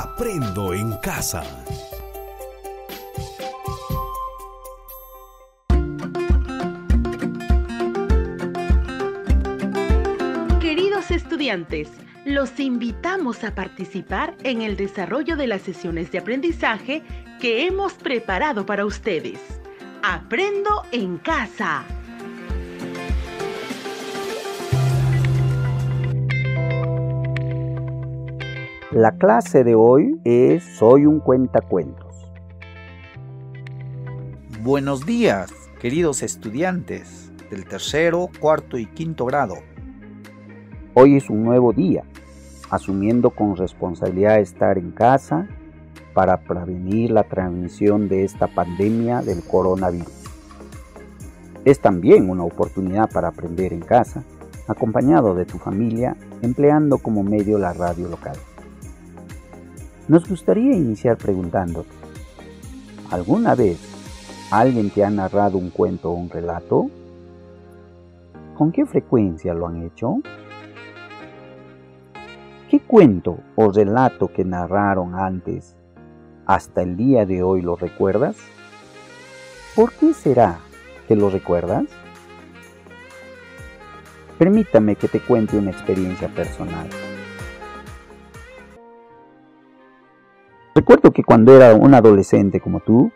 Aprendo en casa. Queridos estudiantes, los invitamos a participar en el desarrollo de las sesiones de aprendizaje que hemos preparado para ustedes. Aprendo en casa. La clase de hoy es Soy un cuentacuentos. Buenos días, queridos estudiantes del tercero, cuarto y quinto grado. Hoy es un nuevo día, asumiendo con responsabilidad estar en casa para prevenir la transmisión de esta pandemia del coronavirus. Es también una oportunidad para aprender en casa, acompañado de tu familia, empleando como medio la radio local. Nos gustaría iniciar preguntándote, ¿alguna vez alguien te ha narrado un cuento o un relato? ¿Con qué frecuencia lo han hecho? ¿Qué cuento o relato que narraron antes hasta el día de hoy lo recuerdas? ¿Por qué será que lo recuerdas? Permítame que te cuente una experiencia personal. Recuerdo que cuando era un adolescente como tú,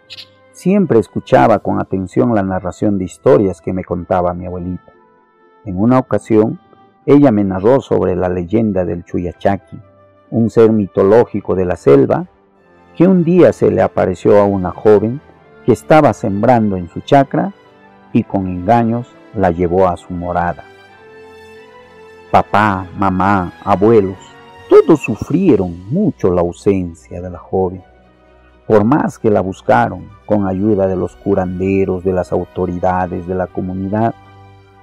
siempre escuchaba con atención la narración de historias que me contaba mi abuelita. En una ocasión, ella me narró sobre la leyenda del Chuyachaki, un ser mitológico de la selva, que un día se le apareció a una joven que estaba sembrando en su chacra y con engaños la llevó a su morada. Papá, mamá, abuelos, todos sufrieron mucho la ausencia de la joven. Por más que la buscaron con ayuda de los curanderos, de las autoridades de la comunidad,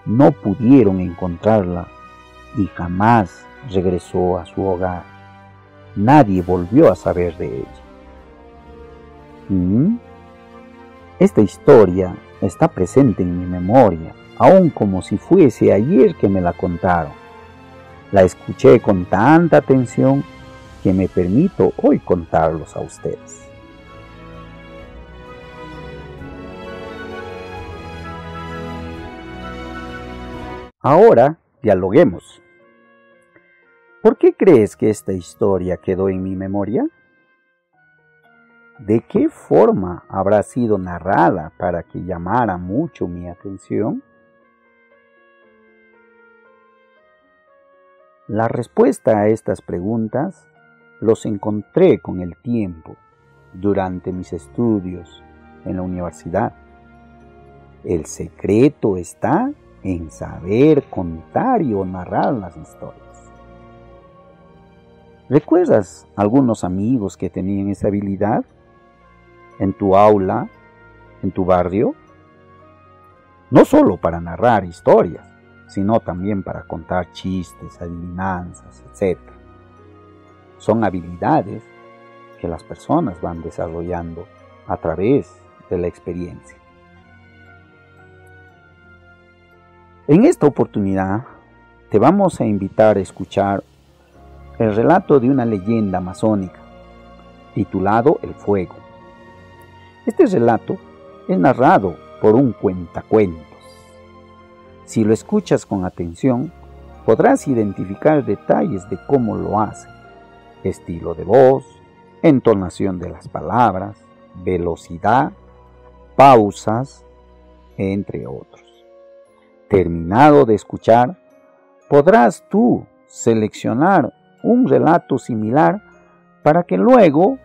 no pudieron encontrarla y jamás regresó a su hogar. Nadie volvió a saber de ella. Esta historia está presente en mi memoria, aún como si fuese ayer que me la contaron. La escuché con tanta atención que me permito hoy contarlos a ustedes. Ahora dialoguemos. ¿Por qué crees que esta historia quedó en mi memoria? ¿De qué forma habrá sido narrada para que llamara mucho mi atención? La respuesta a estas preguntas los encontré con el tiempo durante mis estudios en la universidad. El secreto está en saber contar y o narrar las historias. ¿Recuerdas algunos amigos que tenían esa habilidad? ¿En tu aula? ¿En tu barrio? No solo para narrar historias, sino también para contar chistes, adivinanzas, etc. Son habilidades que las personas van desarrollando a través de la experiencia. En esta oportunidad te vamos a invitar a escuchar el relato de una leyenda amazónica titulado El Fuego. Este relato es narrado por un cuentacuentos. Si lo escuchas con atención, podrás identificar detalles de cómo lo hace: estilo de voz, entonación de las palabras, velocidad, pausas, entre otros. Terminado de escuchar, podrás tú seleccionar un relato similar para que luego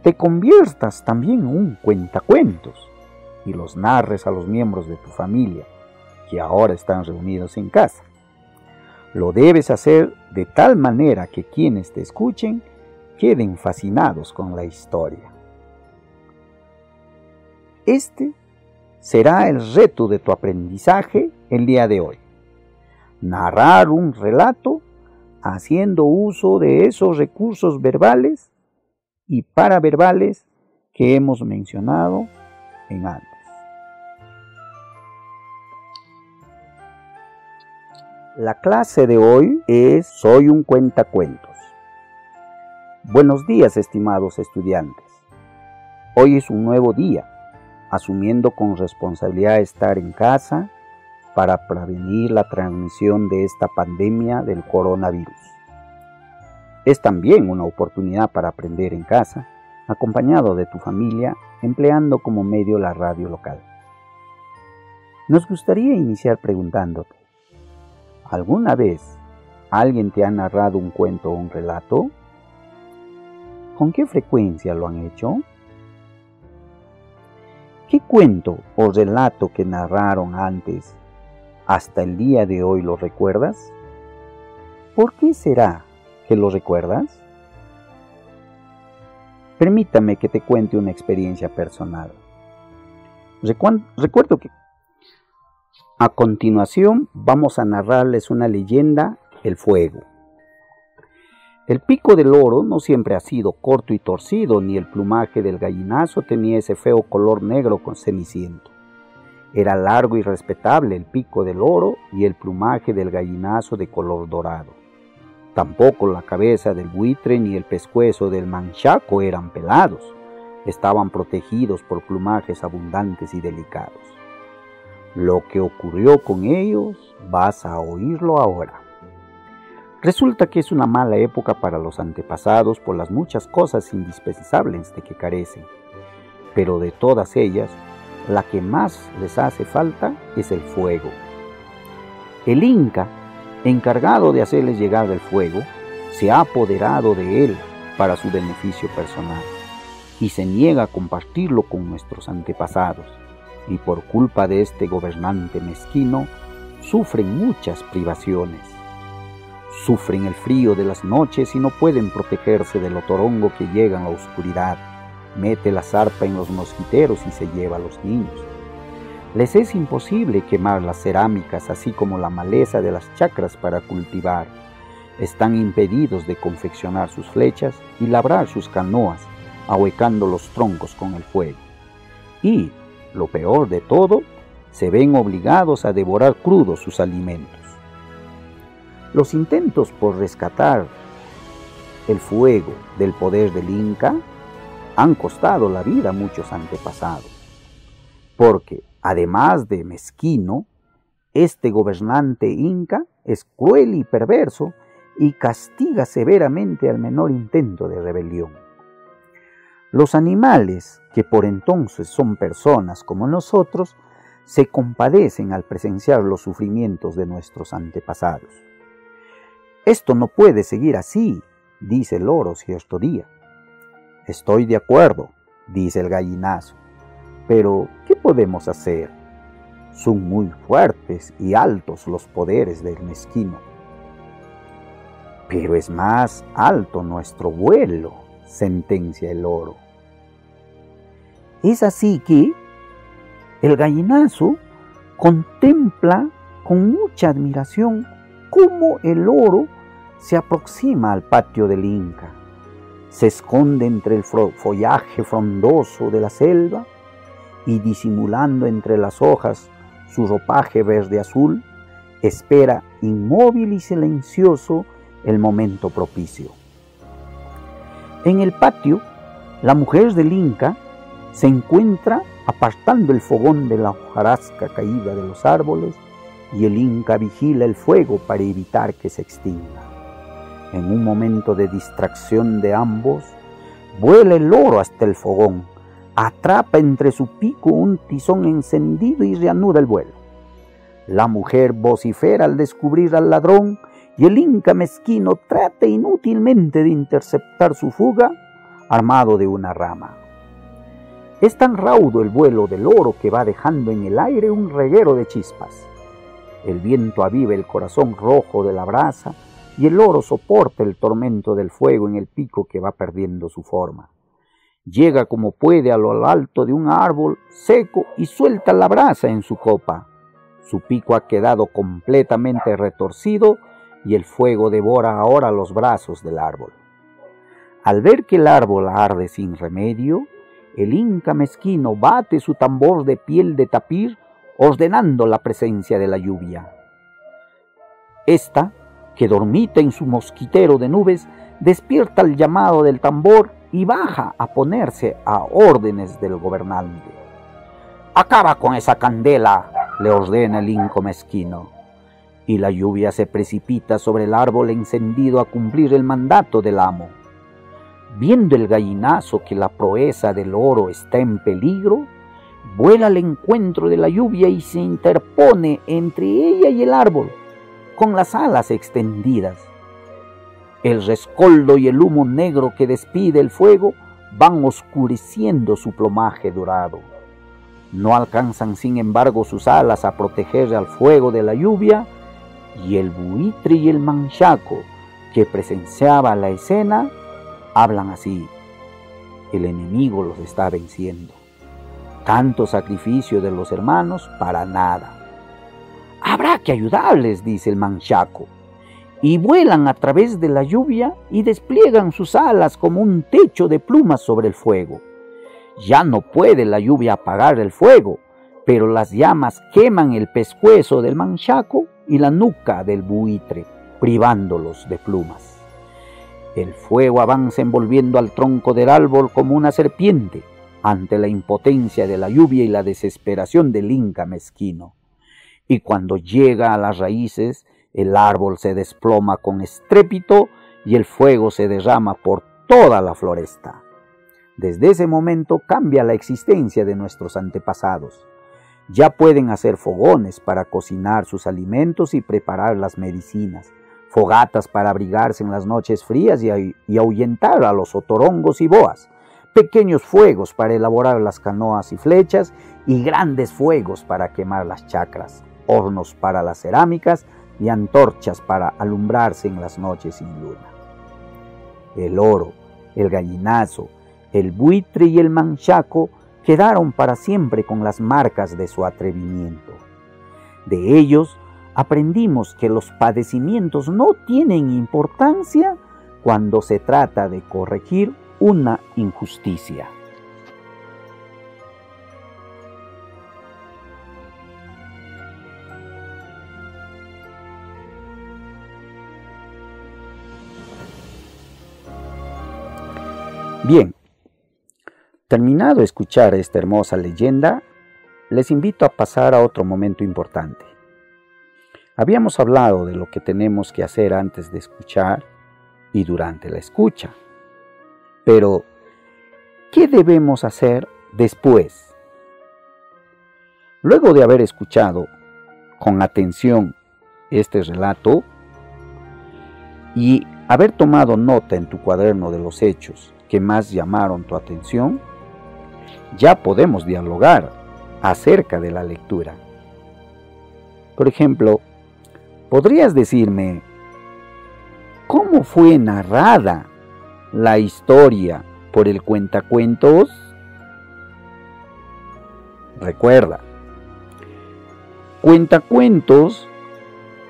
te conviertas también en un cuentacuentos y los narres a los miembros de tu familia que ahora están reunidos en casa. Lo debes hacer de tal manera que quienes te escuchen queden fascinados con la historia. Este será el reto de tu aprendizaje el día de hoy. Narrar un relato haciendo uso de esos recursos verbales y paraverbales que hemos mencionado en antes. La clase de hoy es Soy un cuentacuentos. Buenos días, estimados estudiantes. Hoy es un nuevo día, asumiendo con responsabilidad estar en casa para prevenir la transmisión de esta pandemia del coronavirus. Es también una oportunidad para aprender en casa, acompañado de tu familia, empleando como medio la radio local. Nos gustaría iniciar preguntándote, ¿alguna vez alguien te ha narrado un cuento o un relato? ¿Con qué frecuencia lo han hecho? ¿Qué cuento o relato que narraron antes, hasta el día de hoy lo recuerdas? ¿Por qué será que lo recuerdas? Permítame que te cuente una experiencia personal. Recuerdo que a continuación vamos a narrarles una leyenda, el fuego. El pico del loro no siempre ha sido corto y torcido, ni el plumaje del gallinazo tenía ese feo color negro con ceniciento. Era largo y respetable el pico del loro y el plumaje del gallinazo de color dorado. Tampoco la cabeza del buitre ni el pescuezo del manchaco eran pelados, estaban protegidos por plumajes abundantes y delicados. Lo que ocurrió con ellos vas a oírlo ahora. Resulta que es una mala época para los antepasados por las muchas cosas indispensables de que carecen, pero de todas ellas, la que más les hace falta es el fuego. El Inca, encargado de hacerles llegar el fuego, se ha apoderado de él para su beneficio personal y se niega a compartirlo con nuestros antepasados, y por culpa de este gobernante mezquino, sufren muchas privaciones. Sufren el frío de las noches y no pueden protegerse del otorongo que llega en la oscuridad, mete la zarpa en los mosquiteros y se lleva a los niños. Les es imposible quemar las cerámicas así como la maleza de las chacras para cultivar. Están impedidos de confeccionar sus flechas y labrar sus canoas, ahuecando los troncos con el fuego. Y, lo peor de todo, se ven obligados a devorar crudos sus alimentos. Los intentos por rescatar el fuego del poder del Inca han costado la vida a muchos antepasados, porque además de mezquino, este gobernante inca es cruel y perverso y castiga severamente al menor intento de rebelión. Los animales, que por entonces son personas como nosotros, se compadecen al presenciar los sufrimientos de nuestros antepasados. Esto no puede seguir así, dice el loro cierto día. Estoy de acuerdo, dice el gallinazo, pero ¿qué podemos hacer? Son muy fuertes y altos los poderes del mezquino. Pero es más alto nuestro vuelo, sentencia el loro. Es así que el gallinazo contempla con mucha admiración cómo el loro se aproxima al patio del Inca. Se esconde entre el follaje frondoso de la selva y, disimulando entre las hojas su ropaje verde azul, espera inmóvil y silencioso el momento propicio. En el patio, la mujer del Inca se encuentra apartando el fogón de la hojarasca caída de los árboles, y el Inca vigila el fuego para evitar que se extinga. En un momento de distracción de ambos, vuela el loro hasta el fogón, atrapa entre su pico un tizón encendido y reanuda el vuelo. La mujer vocifera al descubrir al ladrón y el Inca mezquino trata inútilmente de interceptar su fuga, armado de una rama. Es tan raudo el vuelo del loro que va dejando en el aire un reguero de chispas. El viento aviva el corazón rojo de la brasa y el loro soporta el tormento del fuego en el pico que va perdiendo su forma. Llega como puede a lo alto de un árbol seco y suelta la brasa en su copa. Su pico ha quedado completamente retorcido y el fuego devora ahora los brazos del árbol. Al ver que el árbol arde sin remedio, el Inca mezquino bate su tambor de piel de tapir, ordenando la presencia de la lluvia. Esta que dormita en su mosquitero de nubes, despierta el llamado del tambor y baja a ponerse a órdenes del gobernante. «Acaba con esa candela», le ordena el inco mezquino, y la lluvia se precipita sobre el árbol encendido a cumplir el mandato del amo. Viendo el gallinazo que la proeza del oro está en peligro, vuela al encuentro de la lluvia y se interpone entre ella y el árbol, con las alas extendidas. El rescoldo y el humo negro que despide el fuego van oscureciendo su plumaje dorado. No alcanzan, sin embargo, sus alas a proteger al fuego de la lluvia, y el buitre y el manchaco, que presenciaba la escena, hablan así: el enemigo los está venciendo. Tanto sacrificio de los hermanos para nada. Habrá que ayudarles, dice el manchaco, y vuelan a través de la lluvia y despliegan sus alas como un techo de plumas sobre el fuego. Ya no puede la lluvia apagar el fuego, pero las llamas queman el pescuezo del manchaco y la nuca del buitre, privándolos de plumas. El fuego avanza envolviendo al tronco del árbol como una serpiente ante la impotencia de la lluvia y la desesperación del inca mezquino. Y cuando llega a las raíces, el árbol se desploma con estrépito y el fuego se derrama por toda la floresta. Desde ese momento cambia la existencia de nuestros antepasados. Ya pueden hacer fogones para cocinar sus alimentos y preparar las medicinas, fogatas para abrigarse en las noches frías y ahuyentar a los otorongos y boas, pequeños fuegos para elaborar las canoas y flechas y grandes fuegos para quemar las chacras, hornos para las cerámicas y antorchas para alumbrarse en las noches sin luna. El oro, el gallinazo, el buitre y el manchaco quedaron para siempre con las marcas de su atrevimiento. De ellos aprendimos que los padecimientos no tienen importancia cuando se trata de corregir una injusticia. Bien, terminado de escuchar esta hermosa leyenda, les invito a pasar a otro momento importante. Habíamos hablado de lo que tenemos que hacer antes de escuchar y durante la escucha. Pero, ¿qué debemos hacer después? Luego de haber escuchado con atención este relato y haber tomado nota en tu cuaderno de los hechos que más llamaron tu atención, ya podemos dialogar acerca de la lectura. Por ejemplo, ¿podrías decirme cómo fue narrada la historia por el cuentacuentos? Recuerda, cuentacuentos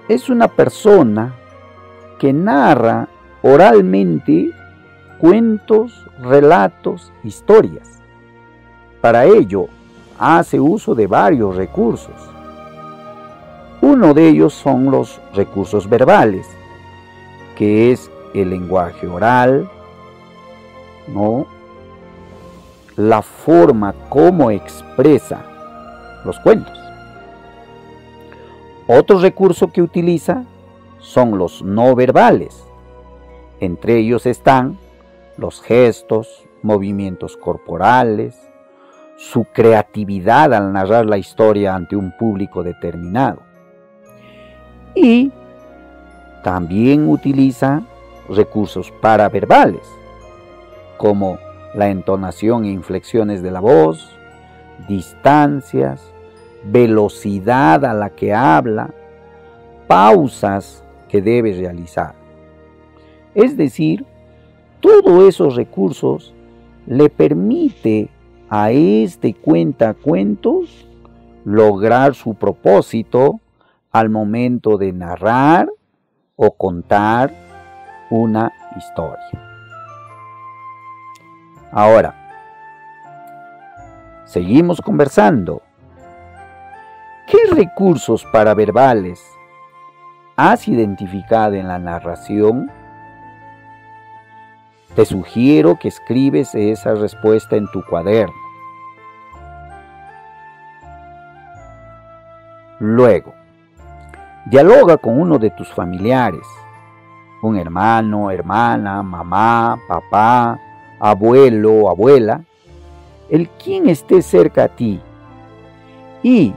es una persona que narra oralmente cuentos, relatos, historias. Para ello, hace uso de varios recursos. Uno de ellos son los recursos verbales, que es el lenguaje oral, ¿no? La forma como expresa los cuentos. Otro recurso que utiliza son los no verbales. Entre ellos están los gestos, movimientos corporales, su creatividad al narrar la historia ante un público determinado. Y también utiliza recursos paraverbales, como la entonación e inflexiones de la voz, distancias, velocidad a la que habla, pausas que debe realizar. Es decir, todos esos recursos le permite a este cuentacuentos lograr su propósito al momento de narrar o contar una historia. Ahora, seguimos conversando. ¿Qué recursos paraverbales has identificado en la narración? Te sugiero que escribes esa respuesta en tu cuaderno. Luego, dialoga con uno de tus familiares, un hermano, hermana, mamá, papá, abuelo, abuela, el quien esté cerca a ti, y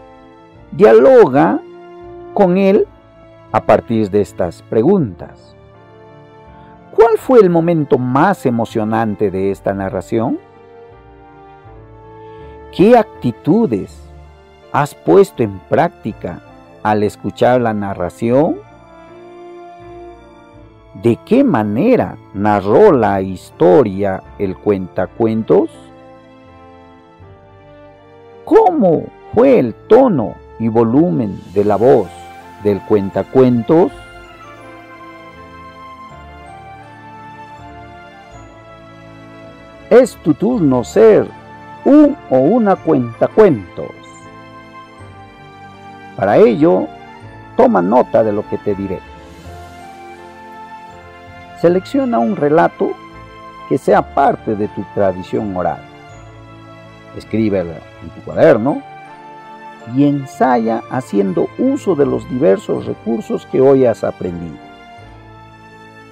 dialoga con él a partir de estas preguntas. ¿Cuál fue el momento más emocionante de esta narración? ¿Qué actitudes has puesto en práctica al escuchar la narración? ¿De qué manera narró la historia el cuentacuentos? ¿Cómo fue el tono y volumen de la voz del cuentacuentos? Es tu turno ser un o una cuentacuentos. Para ello, toma nota de lo que te diré. Selecciona un relato que sea parte de tu tradición oral. Escríbelo en tu cuaderno y ensaya haciendo uso de los diversos recursos que hoy has aprendido.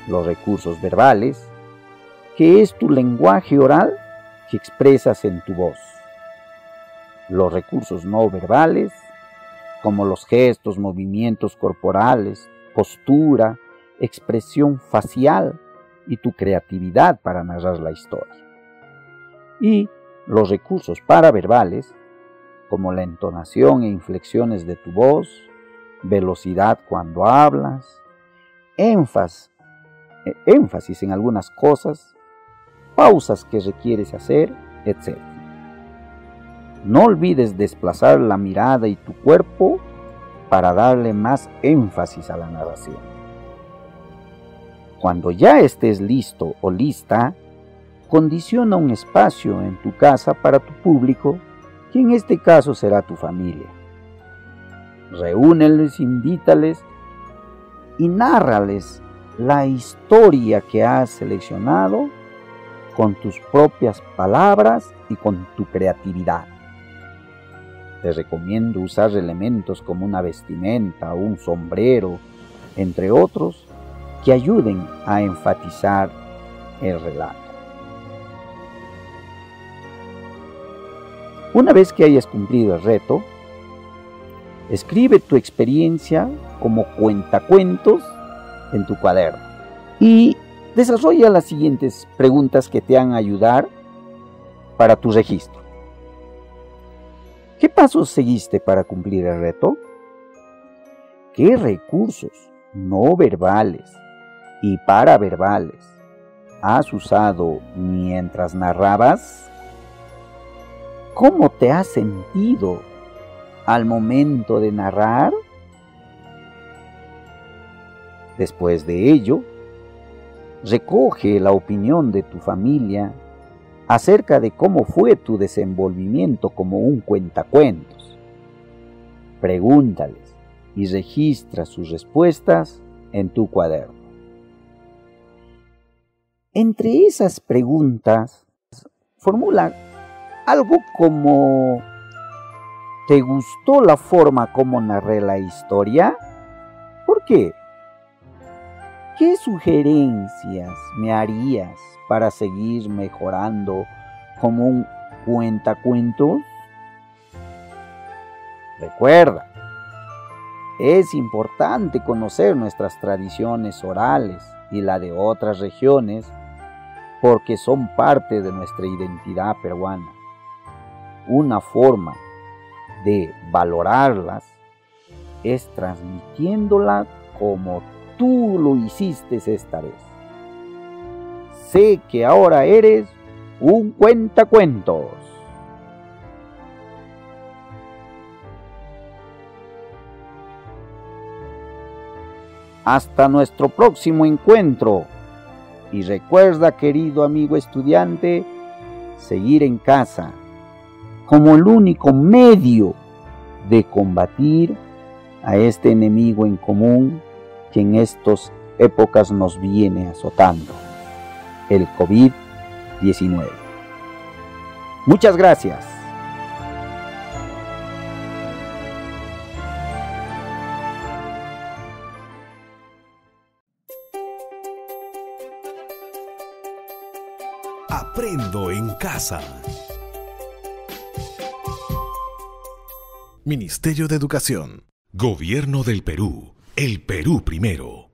Los recursos verbales, que es tu lenguaje oral que expresas en tu voz. Los recursos no verbales, como los gestos, movimientos corporales, postura, expresión facial y tu creatividad para narrar la historia. Y los recursos paraverbales, como la entonación e inflexiones de tu voz, velocidad cuando hablas, énfasis en algunas cosas, pausas que requieres hacer, etc. No olvides desplazar la mirada y tu cuerpo para darle más énfasis a la narración. Cuando ya estés listo o lista, condiciona un espacio en tu casa para tu público, que en este caso será tu familia. Reúneles, invítales y nárrales la historia que has seleccionado con tus propias palabras y con tu creatividad. Te recomiendo usar elementos como una vestimenta, un sombrero, entre otros, que ayuden a enfatizar el relato. Una vez que hayas cumplido el reto, escribe tu experiencia como cuentacuentos en tu cuaderno y desarrolla las siguientes preguntas que te van a ayudar para tu registro. ¿Qué pasos seguiste para cumplir el reto? ¿Qué recursos no verbales y paraverbales has usado mientras narrabas? ¿Cómo te has sentido al momento de narrar? Después de ello, recoge la opinión de tu familia acerca de cómo fue tu desenvolvimiento como un cuentacuentos. Pregúntales y registra sus respuestas en tu cuaderno. Entre esas preguntas, formula algo como: ¿te gustó la forma como narré la historia? ¿Por qué? ¿Qué sugerencias me harías para seguir mejorando como un cuentacuentos? Recuerda, es importante conocer nuestras tradiciones orales y la de otras regiones porque son parte de nuestra identidad peruana. Una forma de valorarlas es transmitiéndola como tú lo hiciste esta vez. Sé que ahora eres un cuentacuentos. Hasta nuestro próximo encuentro. Y recuerda, querido amigo estudiante, seguir en casa como el único medio de combatir a este enemigo en común que en estas épocas nos viene azotando, el COVID-19. Muchas gracias. Aprendo en casa. Ministerio de Educación. Gobierno del Perú. El Perú primero.